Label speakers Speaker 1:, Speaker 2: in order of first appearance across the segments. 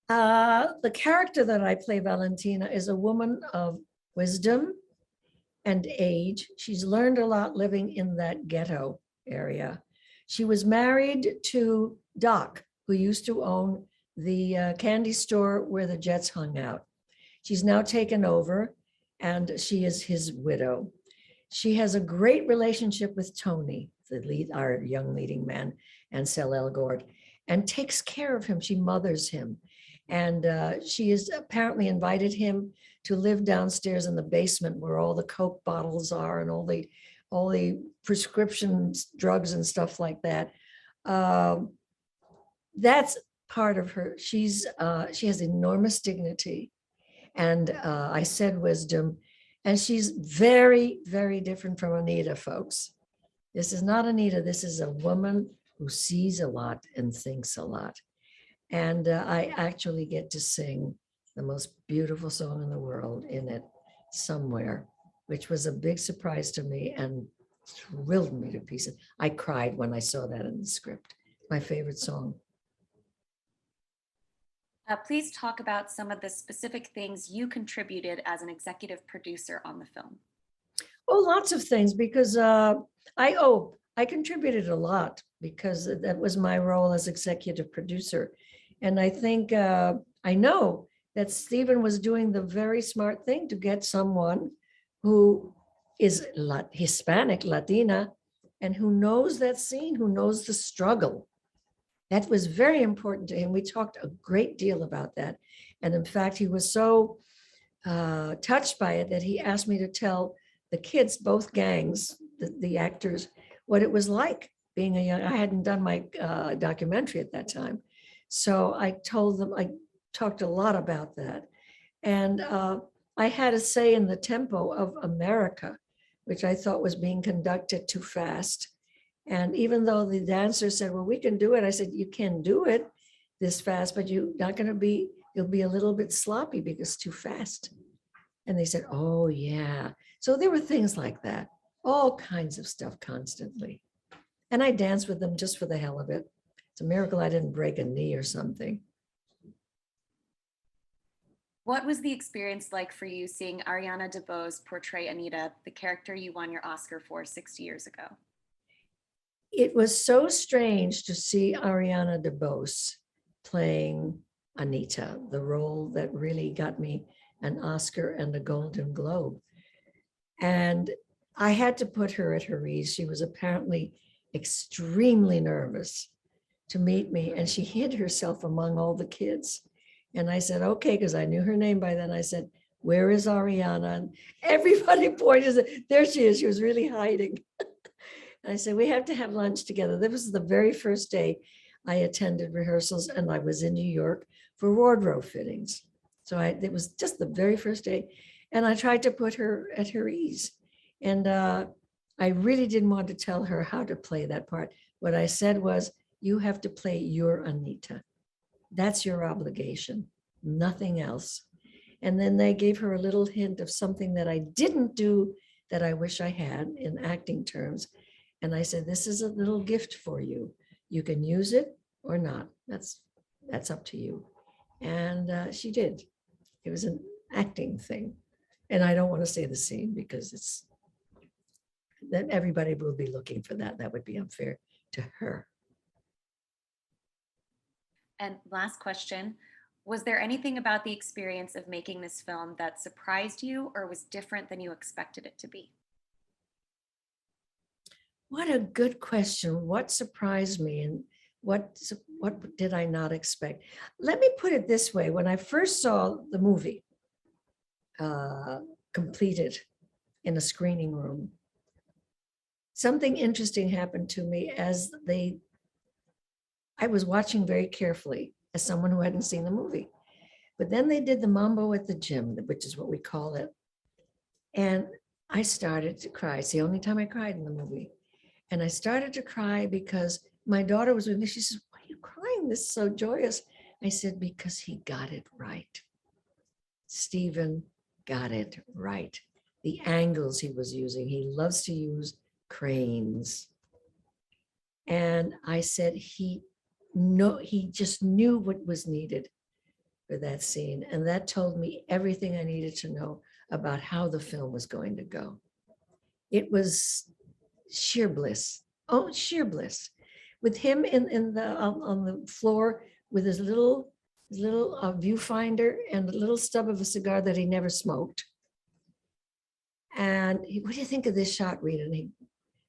Speaker 1: The character that I play, Valentina, is a woman of wisdom and age. She's learned a lot living in that ghetto area. She was married to Doc, who used to own the candy store where the Jets hung out. She's now taken over, and she is his widow. She has a great relationship with Tony, our young leading man, Ansel Elgort, and takes care of him. She mothers him. And she has apparently invited him to live downstairs in the basement where all the Coke bottles are and all the prescription drugs and stuff like that. That's part of her. She has enormous dignity, and I said wisdom, and she's very, very different from Anita, folks. This is not Anita. This is a woman who sees a lot and thinks a lot. And I actually get to sing the most beautiful song in the world in it somewhere, which was a big surprise to me and thrilled me to pieces. I cried when I saw that in the script. My favorite song.
Speaker 2: Please talk about some of the specific things you contributed as an executive producer on the film.
Speaker 1: Oh, lots of things, because I contributed a lot because that was my role as executive producer. And I think, I know that Stephen was doing the very smart thing to get someone who is Hispanic, Latina, and who knows that scene, who knows the struggle. That was very important to him. We talked a great deal about that. And in fact, he was so touched by it that he asked me to tell the kids, both gangs, the actors, what it was like being a young, I hadn't done my documentary at that time. So I told them, I talked a lot about that. And I had a say in the tempo of America, which I thought was being conducted too fast. And even though the dancers said, well, we can do it, I said, you can do it this fast, but you're not going to be, you'll be a little bit sloppy because it's too fast. And they said, oh, yeah. So there were things like that, all kinds of stuff constantly. And I danced with them just for the hell of it. It's a miracle I didn't break a knee or something.
Speaker 2: What was the experience like for you seeing Ariana DeBose portray Anita, the character you won your Oscar for 60 years ago?
Speaker 1: It was so strange to see Ariana DeBose playing Anita, the role that really got me an Oscar and a Golden Globe. And I had to put her at her ease. She was apparently extremely nervous to meet me, and she hid herself among all the kids. And I said, okay, because I knew her name by then. I said, where is Ariana? And everybody pointed, said, there she is. She was really hiding. And I said, we have to have lunch together. This was the very first day I attended rehearsals, and I was in New York for wardrobe fittings. So it was just the very first day. And I tried to put her at her ease. And I really didn't want to tell her how to play that part. What I said was, you have to play your Anita. That's your obligation, nothing else. And then they gave her a little hint of something that I didn't do that I wish I had in acting terms. And I said, this is a little gift for you. You can use it or not. That's up to you. And she did. It was an acting thing. And I don't want to say the scene because it's that everybody will be looking for that. That would be unfair to her.
Speaker 2: And last question, was there anything about the experience of making this film that surprised you or was different than you expected it to be?
Speaker 1: What a good question. What surprised me and what did I not expect? Let me put it this way. When I first saw the movie completed in a screening room, something interesting happened to me as I was watching very carefully as someone who hadn't seen the movie. But then they did the mambo at the gym, which is what we call it. And I started to cry. It's the only time I cried in the movie. And I started to cry because my daughter was with me. She says, why are you crying? This is so joyous. I said, because he got it right. Stephen got it right. The angles he was using. He loves to use cranes. And I said, he just knew what was needed for that scene. And that told me everything I needed to know about how the film was going to go. It was sheer bliss. Oh, sheer bliss. With him in the on the floor with his little viewfinder and a little stub of a cigar that he never smoked. And what do you think of this shot, Rita? And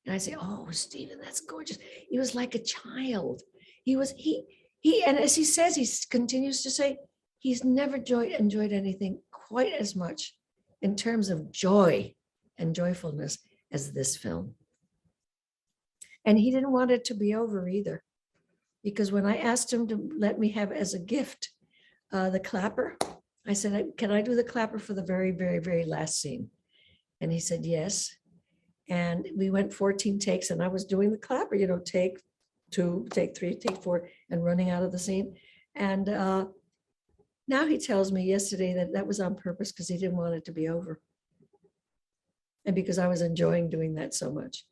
Speaker 1: I say, oh, Stephen, that's gorgeous. He was like a child. And as he says, he continues to say, he's never enjoyed anything quite as much in terms of joy and joyfulness as this film. And he didn't want it to be over either, because when I asked him to let me have as a gift the clapper, I said, can I do the clapper for the very, very, very last scene? And he said, yes. And we went 14 takes, and I was doing the clapper, take 2, take 3, take 4, and running out of the scene. And now he tells me yesterday that was on purpose because he didn't want it to be over. And because I was enjoying doing that so much.